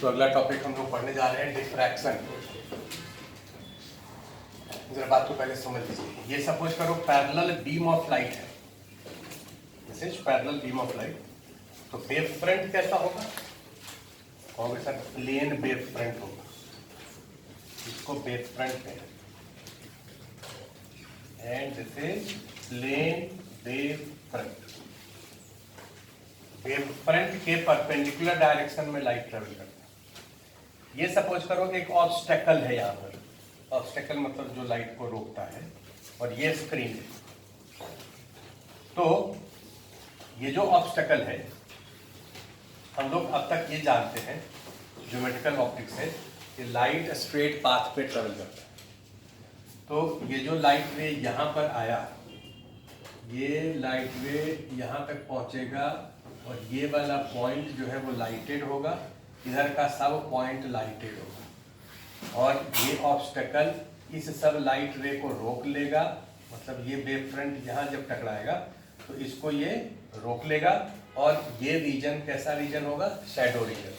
तो अगला टॉपिक हम लोग पढ़ने जा रहे हैं डिफ्रैक्शन। जरा बात को पहले समझ लीजिए। ये सपोज करो पैरेलल बीम ऑफ लाइट है, this is parallel beam of light. तो वेव फ्रंट कैसा होगा? कहोगे सर प्लेन वेव फ्रंट होगा, इसको वेव फ्रंट कहते हैं। And this is plane wave front. Wave front के परपेंडिकुलर डायरेक्शन में लाइट ट्रेवल करता है। ये सपोज करो कि एक ऑब्स्टेकल है यहाँ पर। ऑब्स्टेकल मतलब जो लाइट को रोकता है, और ये स्क्रीन है। तो ये जो ऑब्स्टेकल है, हम लोग अब तक ये जानते हैं ज्योमेट्रिकल ऑप्टिक्स से कि लाइट स्ट्रेट पाथ पे ट्रेवल करता है। तो ये जो लाइट रे यहाँ पर आया, ये लाइट रे यहाँ तक पहुँचेगा और ये वाला पॉइंट जो है वो लाइटेड होगा, इधर का सब पॉइंट लाइटेड होगा, और ये ऑब्स्टेकल इस सब लाइट रे को रोक लेगा। मतलब ये वेव फ्रंट यहाँ जब टकराएगा तो इसको ये रोक लेगा, और ये रीजन कैसा रीजन होगा? Shadow reason.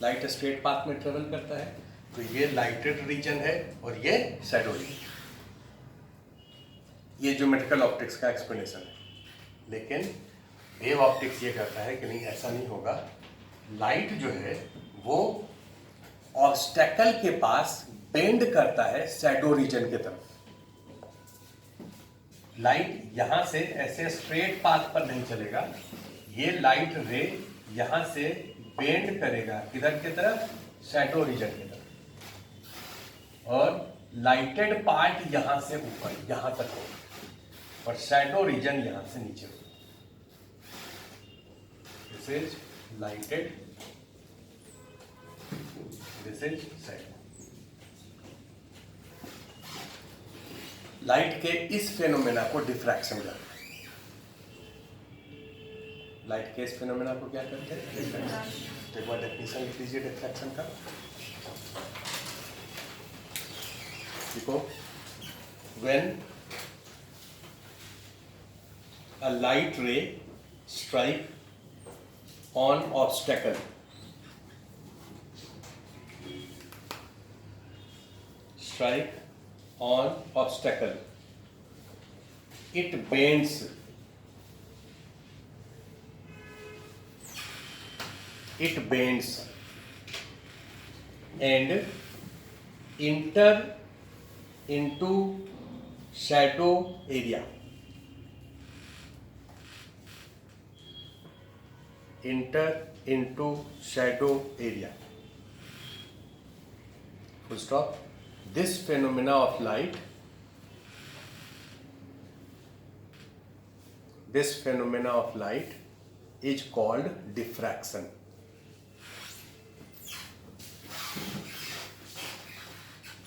Light straight path में ट्रेवल करता है तो ये लाइटेड रीजन है और ये शैडो रीजन। ये ज्योमेट्रिकल ऑप्टिक्स का एक्सप्लेनेशन है। लेकिन वेव ऑप्टिक्स ये कहता है कि नहीं, ऐसा नहीं होगा। लाइट जो है वो ऑब्स्टेकल के पास बेंड करता है शैडो रीजन की तरफ। लाइट यहां से ऐसे स्ट्रेट पाथ पर नहीं चलेगा, ये लाइट रे यहां से बेंड करेगा किधर की तरफ? शैडो रीजन की तरफ। और लाइटेड पार्ट यहां से ऊपर यहां तक होगा और शैडो रीजन यहां से नीचे होगा। This is lighted, this is shadow. Light के इस फेनोमेना को डिफ्रैक्शन कहते हैं। लाइट के इस फेनोमेना को क्या कहते हैं? डिफ्रैक्शन। एक बार डेफिनेशन लिख लीजिए डिफ्रैक्शन का। देखो, when a light ray strike on obstacle, it bends, and enter into shadow area. Full stop. This phenomena of light is called diffraction.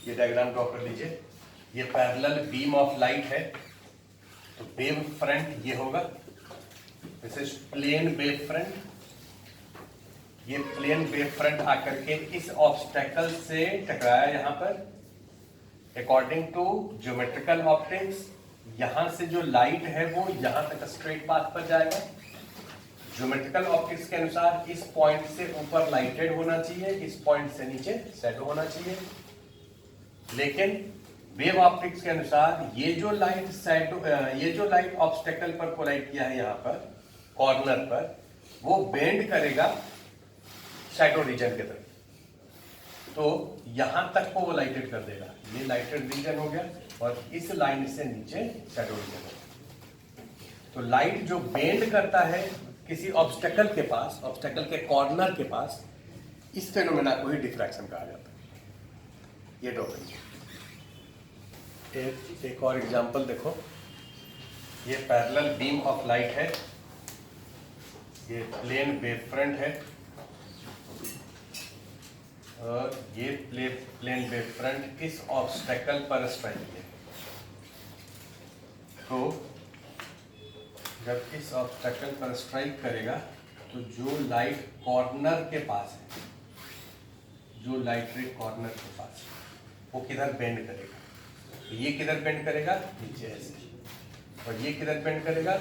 ये डायग्राम ड्रॉ कर लीजिए। ये पैरेलल बीम ऑफ लाइट है, तो वेव फ्रंट ये होगा, this is plane wave front. ये plane wave front आकर के इस ऑब्स्टेकल से टकराया यहाँ पर। अकॉर्डिंग टू ज्योमेट्रिकल ऑप्टिक्स, यहाँ से जो लाइट है वो यहाँ तक स्ट्रेट पाथ पर जाएगा। ज्योमेट्रिकल ऑप्टिक्स के अनुसार इस पॉइंट से ऊपर लाइटेड होना चाहिए, इस पॉइंट से नीचे शैडो होना चाहिए। लेकिन वेव ऑप्टिक्स के अनुसार ये जो लाइट ऑब्स्टेकल पर कोलाइड किया है यहाँ पर कॉर्नर पर, वो बेंड करेगा शैडो रीजन की तरफ, तो यहां तक को वो लाइटेड कर देगा। ये लाइटेड रीजन हो गया, और इस लाइन से नीचे शैडो रीजन हो गया। तो लाइट जो बेंड करता है किसी ऑब्स्टेकल के पास, ऑब्स्टेकल के कॉर्नर के पास, इस फेनोमेना को ही डिफ्रैक्शन कहा जाता है। ये ड्रॉ करिए। एक और एग्जांपल देखो। ये पैरेलल बीम ऑफ लाइट है, ये प्लेन वेव फ्रंट है, और ये प्लेन वेव फ्रंट इस ऑब्स्टेकल पर स्ट्राइक है। तो जब इस ऑब्स्टेकल पर स्ट्राइक करेगा तो जो लाइट कॉर्नर के पास है, जो लाइट रे कॉर्नर के पास है, वो किधर बेंड करेगा? तो ये किधर बेंड करेगा? नीचे ऐसे। और ये किधर बेंड करेगा?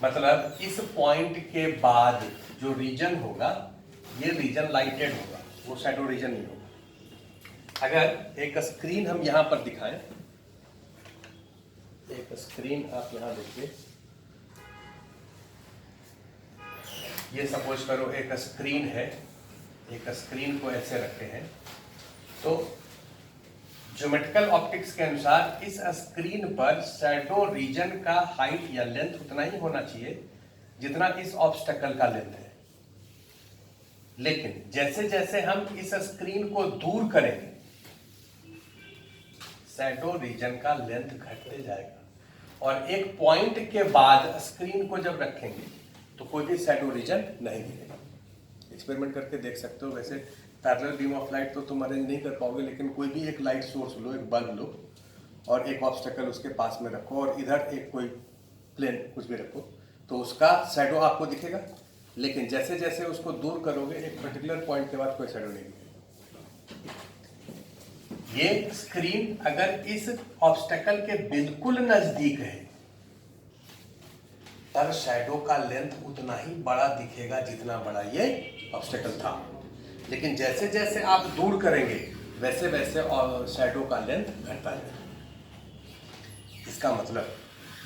मतलब इस पॉइंट के बाद जो रीजन होगा ये रीजन लाइटेड होगा, वो शैडो रीजन नहीं होगा। अगर एक स्क्रीन हम यहां पर दिखाएं, एक स्क्रीन आप यहां देखिए, ये सपोज करो एक स्क्रीन है, एक स्क्रीन को ऐसे रखते हैं, तो ज्योमेट्रिकल ऑप्टिक्स के अनुसार इस स्क्रीन पर शैडो रीजन का हाइट या लेंथ उतना ही होना चाहिए जितना इस ऑब्स्टेकल का लेंथ है। लेकिन जैसे जैसे हम इस स्क्रीन को दूर करेंगे शैडो रीजन का लेंथ घटते जाएगा, और एक पॉइंट के बाद स्क्रीन को जब रखेंगे तो कोई भी शैडो रीजन नहीं दिखेगा। एक्सपेरिमेंट करके देख सकते हो। वैसे पैरेलल बीम ऑफ लाइट तो तुम अरेंज नहीं कर पाओगे, लेकिन कोई भी एक लाइट सोर्स लो, एक बल्ब लो और एक ऑब्स्टेकल उसके पास में रखो और इधर एक कोई प्लेन कुछ भी रखो, तो उसका शैडो आपको दिखेगा। लेकिन जैसे जैसे उसको दूर करोगे एक पर्टिकुलर पॉइंट के बाद कोई शैडो नहीं दिखेगा। ये स्क्रीन अगर इस ऑब्स्टेकल के बिल्कुल नजदीक है तब शैडो का लेंथ उतना ही बड़ा दिखेगा जितना बड़ा ये ऑब्स्टेकल था। लेकिन जैसे जैसे आप दूर करेंगे वैसे वैसे शैडो का लेंथ घटता जाएगा। इसका मतलब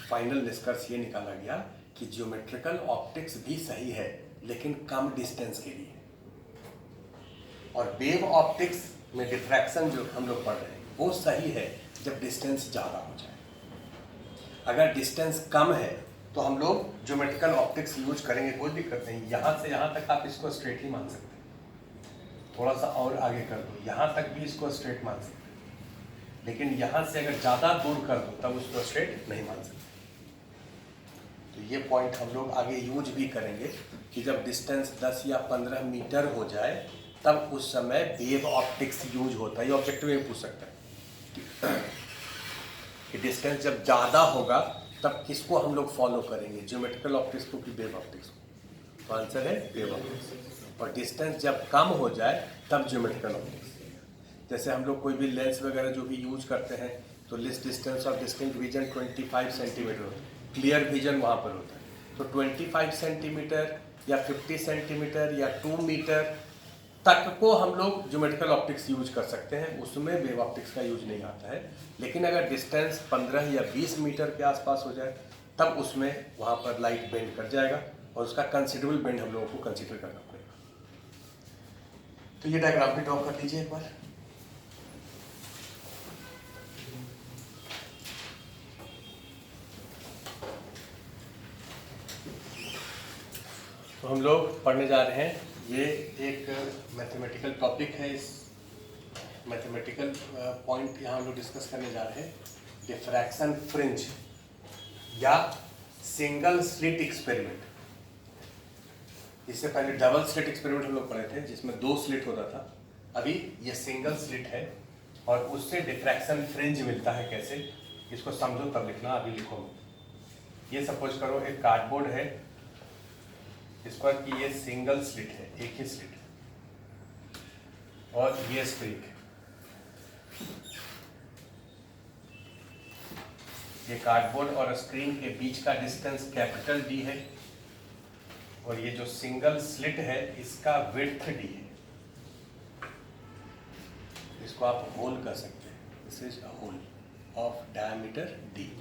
फाइनल निष्कर्ष ये निकाला गया कि ज्योमेट्रिकल ऑप्टिक्स भी सही है लेकिन कम डिस्टेंस के लिए, और वेव ऑप्टिक्स में डिफ्रैक्शन जो हम लोग पढ़ रहे हैं वो सही है जब डिस्टेंस ज़्यादा हो जाए। अगर डिस्टेंस कम है तो हम लोग ज्योमेट्रिकल ऑप्टिक्स यूज करेंगे, कोई दिक्कत नहीं। यहाँ से यहाँ तक आप इसको स्ट्रेट ही मान सकते हैं, थोड़ा सा और आगे कर दो, यहाँ तक भी इसको स्ट्रेट मान सकते हैं, लेकिन यहाँ से अगर ज़्यादा दूर कर दो तब उसको स्ट्रेट नहीं मान सकते। तो ये पॉइंट हम लोग आगे यूज भी करेंगे कि जब डिस्टेंस 10 या 15 मीटर हो जाए तब उस समय वेव ऑप्टिक्स यूज होता है। ये ऑब्जेक्टिव में पूछ सकता है कि डिस्टेंस जब ज़्यादा होगा तब किसको हम लोग फॉलो करेंगे, ज्योमेट्रिकल ऑप्टिक्स को कि वेव ऑप्टिक्स को? तो आंसर है वेव ऑप्टिक्स। और डिस्टेंस जब कम हो जाए तब ज्योमेट्रिकल ऑप्टिक्स। जैसे हम लोग कोई भी लेंस वगैरह जो भी यूज करते हैं तो less distance of distinct vision 25 centimetre होता है, क्लियर विजन वहाँ पर होता है। तो 25 सेंटीमीटर या 50 सेंटीमीटर या 2 मीटर तक को हम लोग ज्योमेट्रिकल ऑप्टिक्स यूज कर सकते हैं, उसमें वेव ऑप्टिक्स का यूज नहीं आता है। लेकिन अगर डिस्टेंस 15 या 20 मीटर के आसपास हो जाए तब उसमें वहाँ पर लाइट बेंड कर जाएगा और उसका कंसिडरेबल बेंड हम लोगों को कंसिडर करना पड़ेगा। तो ये डायग्राम भी ड्रॉ कर लीजिए एक बार। तो हम लोग पढ़ने जा रहे हैं, ये एक मैथमेटिकल टॉपिक है। इस मैथमेटिकल पॉइंट यहाँ हम लोग डिस्कस करने जा रहे हैं, डिफ्रैक्शन फ्रिंज या सिंगल स्लिट एक्सपेरिमेंट। इससे पहले डबल स्लिट एक्सपेरिमेंट हम लोग पढ़े थे जिसमें 2 स्लिट होता था, अभी ये सिंगल स्लिट है और उससे डिफ्रैक्शन फ्रिंज मिलता है। कैसे, इसको समझो तब लिखना, अभी लिखो। ये सपोज करो एक कार्डबोर्ड है इस पर कि ये सिंगल स्लिट है, एक ही स्लिट, और ये स्क्रीन है। ये कार्डबोर्ड और स्क्रीन के बीच का डिस्टेंस कैपिटल डी है, और ये जो सिंगल स्लिट है इसका विड्थ डी है। इसको आप होल कर सकते हैं, this is a hole of diameter D.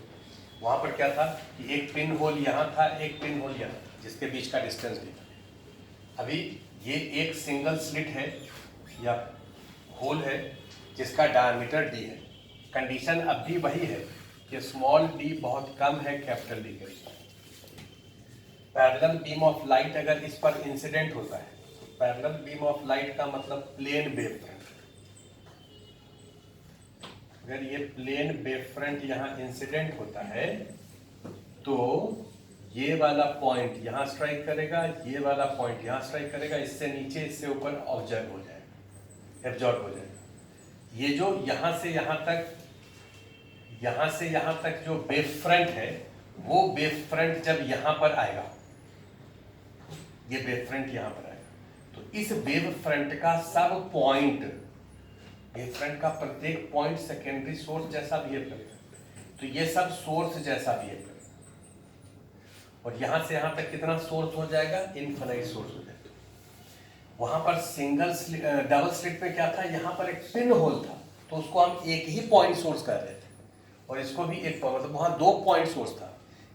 वहां पर क्या था कि एक पिन होल यहाँ था, एक पिन होल यहाँ, जिसके बीच का डिस्टेंस भी था। अभी ये एक सिंगल स्लिट है या होल है जिसका डायमीटर डी है। कंडीशन अब भी वही है कि स्मॉल डी बहुत कम है कैपिटल डी के। पैरेलल बीम ऑफ लाइट अगर इस पर इंसिडेंट होता है, पैरेलल बीम ऑफ लाइट का मतलब प्लेन वेव फ्रंट, अगर ये प्लेन वेव फ्रंट यहाँ इंसिडेंट होता है तो ये वाला पॉइंट यहाँ स्ट्राइक करेगा, ये वाला पॉइंट यहाँ स्ट्राइक करेगा, इससे नीचे इससे ऊपर ऑब्जर्व हो जाएगा, एब्जॉर्ब हो जाएगा। ये जो यहाँ से यहाँ तक जो वेव फ्रंट है, वो वेव फ्रंट जब यहाँ पर आएगा, ये वेव फ्रंट यहाँ पर आएगा, तो इस वेव फ्रंट का सब पॉइंट, वेव फ्रंट का प्रत्येक पॉइंट सेकेंडरी सोर्स जैसा बिहेव करेगा। तो ये सब सोर्स जैसा बिहेव करेगा, और यहां से यहां तक कितना सोर्स हो जाएगा, इनफाइनाइट सोर्स हो जाएगा। वहां पर डबल स्लिट में क्या था, यहां पर एक पिन होल था, तो उसको हम एक ही पॉइंट सोर्स कर रहे थे, और इसको भी एक पॉइंट, मतलब वहां 2 पॉइंट सोर्स था।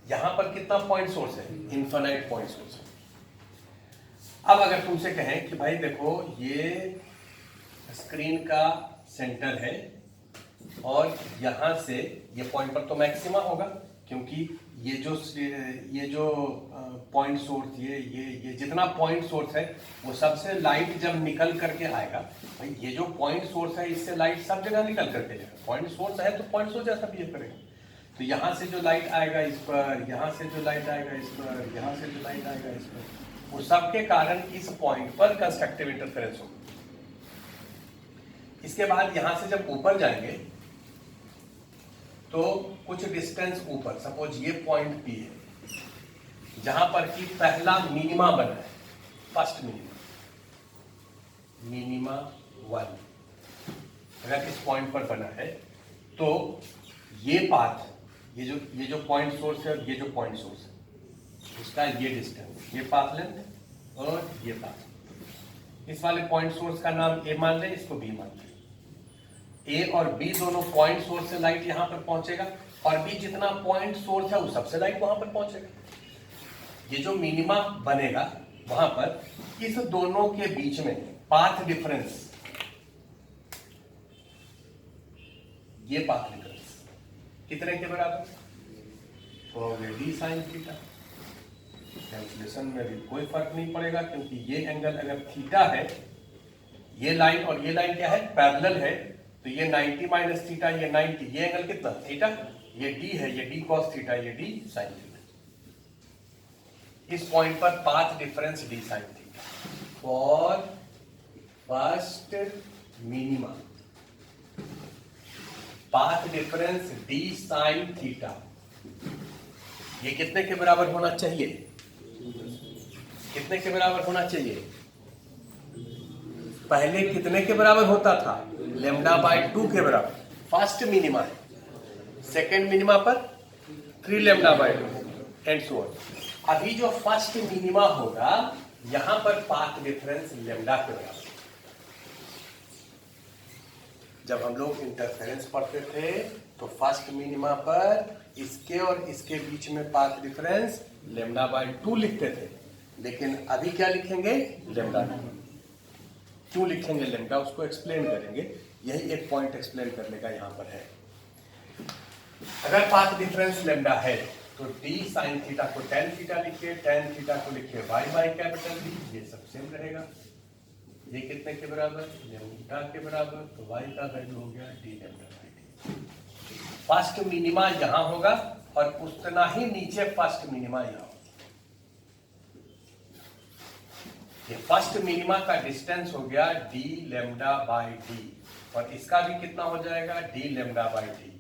यहां पर कितना पॉइंट सोर्स है, इनफाइनाइट पॉइंट सोर्स है। अब अगर तुमसे कहें कि भाई देखो ये स्क्रीन का सेंटर है और यहां से ये पॉइंट पर तो मैक्सिमा होगा, क्योंकि ये जो पॉइंट सोर्स, ये जितना पॉइंट सोर्स है वो सबसे लाइट जब निकल करके आएगा, भाई ये जो पॉइंट सोर्स है इससे लाइट सब जगह निकल करके जाएगा। पॉइंट सोर्स है तो पॉइंट सोर्स जैसा बिहेव करेगा। तो यहाँ से जो लाइट आएगा इस पर, यहाँ से जो लाइट आएगा इस पर, यहाँ से जो लाइट आएगा इस पर, वो सबके कारण इस पॉइंट पर कंस्ट्रक्टिव इंटरफेरेंस होगा। इसके बाद यहां से जब ऊपर जाएंगे तो कुछ डिस्टेंस ऊपर, सपोज ये पॉइंट पी है, जहां पर कि पहला मिनिमा बना है, फर्स्ट मिनिमा 1 अगर इस पॉइंट पर बना है, तो ये पाथ, ये जो पॉइंट सोर्स है और ये जो पॉइंट सोर्स है, उसका ये डिस्टेंस, ये पाथ लेंथ और ये पाथ, इस वाले पॉइंट सोर्स का नाम ए मान लें, इसको बी मान लें। ए और बी दोनों पॉइंट सोर्स से लाइट यहां पर पहुंचेगा, और बी जितना पॉइंट सोर्स है वो सबसे लाइट वहां पर पहुंचेगा। ये जो मिनिमा बनेगा वहां पर, इस दोनों के बीच में पाथ डिफरेंस, ये पाथ डिफरेंस कितने के बराबर, डी साइन थीटा। कैलकुलेशन में भी कोई फर्क नहीं पड़ेगा, क्योंकि ये एंगल अगर थीटा है, ये लाइन और ये लाइन क्या है, पैरेलल है, तो ये 90 माइनस थीटा, ये 90, ये एंगल कितना, थीटा, ये डी है, ये डी कॉस थीटा, ये डी साइन थीटा। इस पॉइंट पर path difference D sine theta for first minima, path difference D sine theta, ये कितने के बराबर होना चाहिए, कितने के बराबर होना चाहिए, पहले कितने के बराबर होता था, λ/2 के बराबर, फर्स्ट मिनिमा है, सेकेंड मिनिमा पर 3 λ/2 एंड सो ऑन। अभी जो फर्स्ट मिनिमा होगा यहां पर पाथ डिफरेंस लेमडा के बराबर। जब हम लोग इंटरफेरेंस पढ़ते थे तो फर्स्ट मिनिमा पर इसके और इसके बीच में पाथ डिफरेंस λ/2 लिखते थे, लेकिन अभी क्या लिखेंगे, लेमडा। क्यों लिखेंगे लेमडा, उसको एक्सप्लेन करेंगे, यही एक पॉइंट एक्सप्लेन करने का यहां पर है। अगर पाथ डिफरेंस लेमडा है तो डी साइन थीटा को टेन थीटा लिखिए, टेन थीटा को लिखिए वाई बाई कैपिटल डी, ये सब सेम रहेगा। ये कितने के बराबर, लेमडा के बराबर, तो वाई का वैल्यू हो गया D lambda by D. First minima यहां होगा और उतना ही नीचे फर्स्ट मिनिमा यहां होगा। ये फर्स्ट मिनिमा का डिस्टेंस हो गया डी लेमडा बाई डी, और इसका भी कितना हो जाएगा, डी लेमडा बाई डी।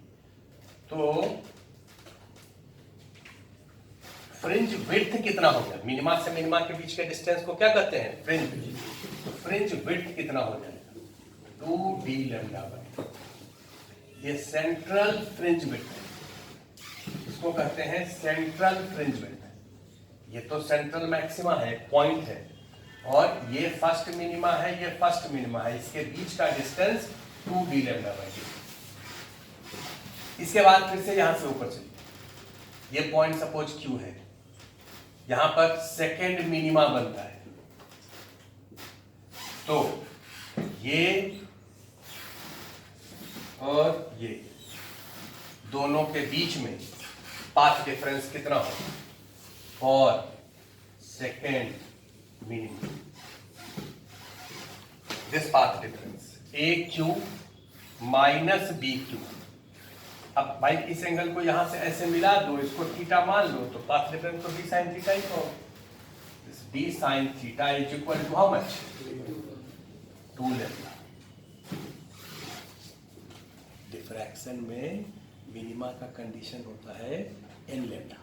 तो फ्रिंज विड्थ कितना हो गया, मिनिमा से मिनिमा के बीच के डिस्टेंस को क्या कहते हैं, फ्रिंज विड्थ। तो फ्रिंज विड्थ कितना हो जाएगा, 2d लेमडा बाई, ये सेंट्रल फ्रिंज विड्थ है, इसको कहते हैं सेंट्रल फ्रिंज विड्थ। ये तो सेंट्रल मैक्सिमा है, पॉइंट है, और ये फर्स्ट मिनिमा है, ये फर्स्ट मिनिमा है, इसके बीच का distance 2d lambda by D. इसके बाद फिर से यहां से ऊपर चलिए, ये पॉइंट सपोज Q है, यहां पर सेकेंड मिनिमा बनता है, तो ये और ये दोनों के बीच में पाथ डिफरेंस कितना होगा, और second minima, this path difference AQ minus BQ। अब भाई इस एंगल को यहां से ऐसे मिला दो, इसको थीटा मान लो, तो पाथ डिफरेंस तो d sin थीटा ही होगा। d sin थीटा is equal to how much, 2 lambda. Diffraction में मिनिमा का कंडीशन होता है n लेमडा,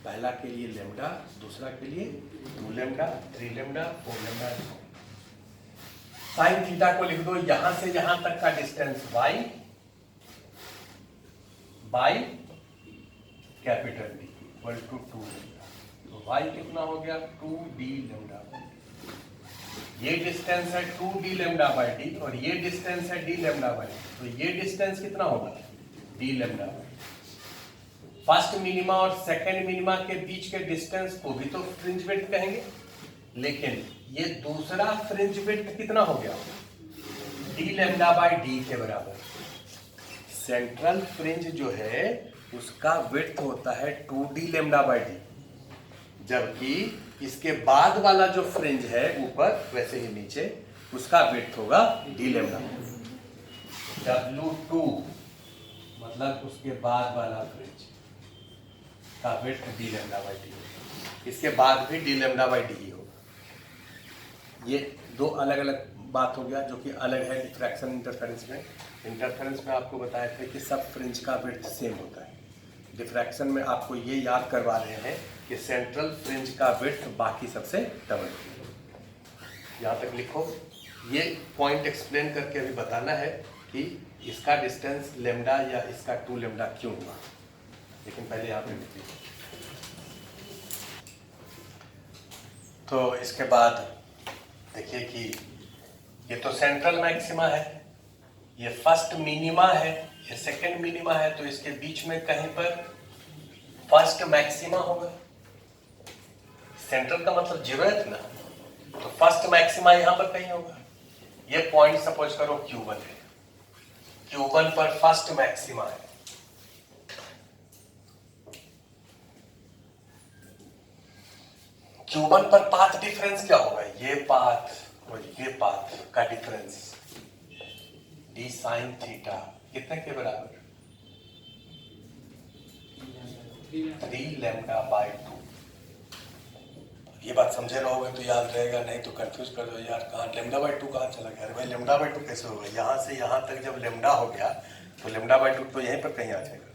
पहला के लिए लेमडा, दूसरा के लिए 2 lambda, 3 lambda, 4 lambda. Sine theta को लिख दो, यहां से यहां तक का distance y by capital D equal to 2 lambda. तो y कितना हो गया 2d लेमडा। ये डिस्टेंस है 2d लेमडा बाई डी और ये डिस्टेंस है d लेमडा बाई डी। तो ये डिस्टेंस कितना होगा d lambda by. First minima और सेकेंड मिनिमा के बीच के डिस्टेंस को भी तो फ्रिंज विड्थ कहेंगे, लेकिन ये दूसरा फ्रिंज विड्थ कितना हो गया d लेमडा बाई डी के बराबर। सेंट्रल फ्रिंज जो है उसका विड्थ होता है 2d लेमडा बाई डी, जबकि इसके बाद वाला जो फ्रिंज है ऊपर वैसे ही नीचे उसका विड्थ होगा d लेमडा। W2 मतलब उसके बाद वाला फ्रिंज का width d lambda by D, इसके बाद भी d लेमडा बाई डी ही होगा। ये दो अलग अलग बात हो गया जो कि अलग है डिफ्रैक्शन इंटरफेरेंस में। इंटरफेरेंस में आपको बताया था कि सब फ्रिंज का विड्थ सेम होता है। डिफ्रैक्शन में आपको ये याद करवा रहे हैं कि सेंट्रल फ्रिंज का विड्थ बाकी सबसे डबल। यहाँ तक लिखो। ये पॉइंट एक्सप्लेन करके अभी बताना है कि इसका डिस्टेंस लेमडा या इसका 2 लेमडा क्यों हुआ, लेकिन पहले यहाँ पे लिखिए। तो इसके बाद देखिए कि ये तो सेंट्रल मैक्सिमा है, ये फर्स्ट मिनिमा है, ये सेकंड मिनिमा है, तो इसके बीच में कहीं पर फर्स्ट मैक्सिमा होगा। सेंट्रल का मतलब 0 है ना, तो फर्स्ट मैक्सिमा यहां पर कहीं होगा। ये पॉइंट सपोज करो Q1 है, Q1 पर फर्स्ट मैक्सिमा है। Q1 पर पाथ डिफरेंस क्या होगा, ये पाथ और ये पाथ का डिफरेंस d साइन थीटा कितने के बराबर 3 लेमडा बाई 2। ये बात समझे रहोगे तो याद रहेगा, नहीं तो कंफ्यूज कर दो यार कहाँ लेमडा बाई 2 कहाँ चला गया। अरे भाई लेमडा बाई 2 कैसे होगा, यहाँ से यहाँ तक जब लेमडा हो गया तो लेमडा बाई 2 तो यहीं पर कहीं आ जाएगा।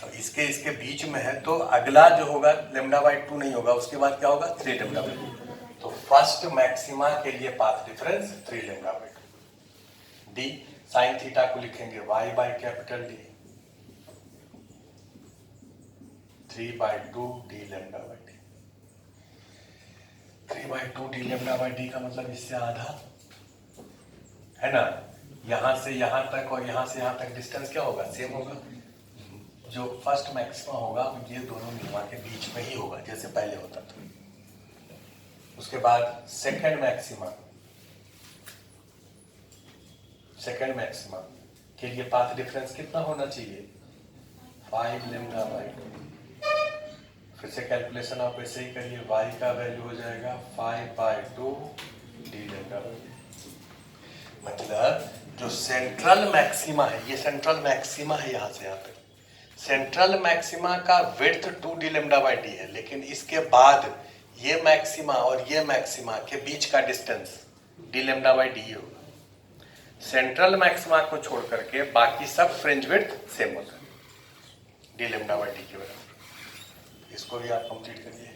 अब इसके बीच में है तो अगला जो होगा लेमडा बाई 2 नहीं होगा, उसके बाद क्या होगा 3 लेमडा बाई 2। तो फर्स्ट मैक्सिमा के लिए path difference 3 lambda by 2। D sign theta को लिखेंगे y by capital D 3 by 2 D lambda by D. 3 by 2 D lambda by D का मतलब इससे आधा है ना। यहां से यहां तक और यहां से यहां तक डिस्टेंस क्या होगा सेम होगा। जो फर्स्ट मैक्सिमा होगा ये दोनों मिनिमा के बीच में ही होगा जैसे पहले होता था। उसके बाद सेकेंड मैक्सिमा के लिए पाथ डिफरेंस कितना होना चाहिए 5 लेमडा बाई 2। फिर से कैलकुलेशन आप ऐसे ही करिए, y का वैल्यू हो जाएगा 5 बाई 2 डी लेमडा बाई। मतलब जो सेंट्रल मैक्सिमा है, ये सेंट्रल मैक्सिमा है, यहाँ से यहाँ तक सेंट्रल मैक्सिमा का width 2 D lambda by D है, लेकिन इसके बाद ये मैक्सिमा और ये मैक्सिमा के बीच का distance D lambda by D होगा। सेंट्रल मैक्सिमा को छोड़ करके बाकी सब फ्रिंज विड्थ सेम होता है डी लेमडा बाई डी के बराबर। इसको भी आप कंप्लीट करिए।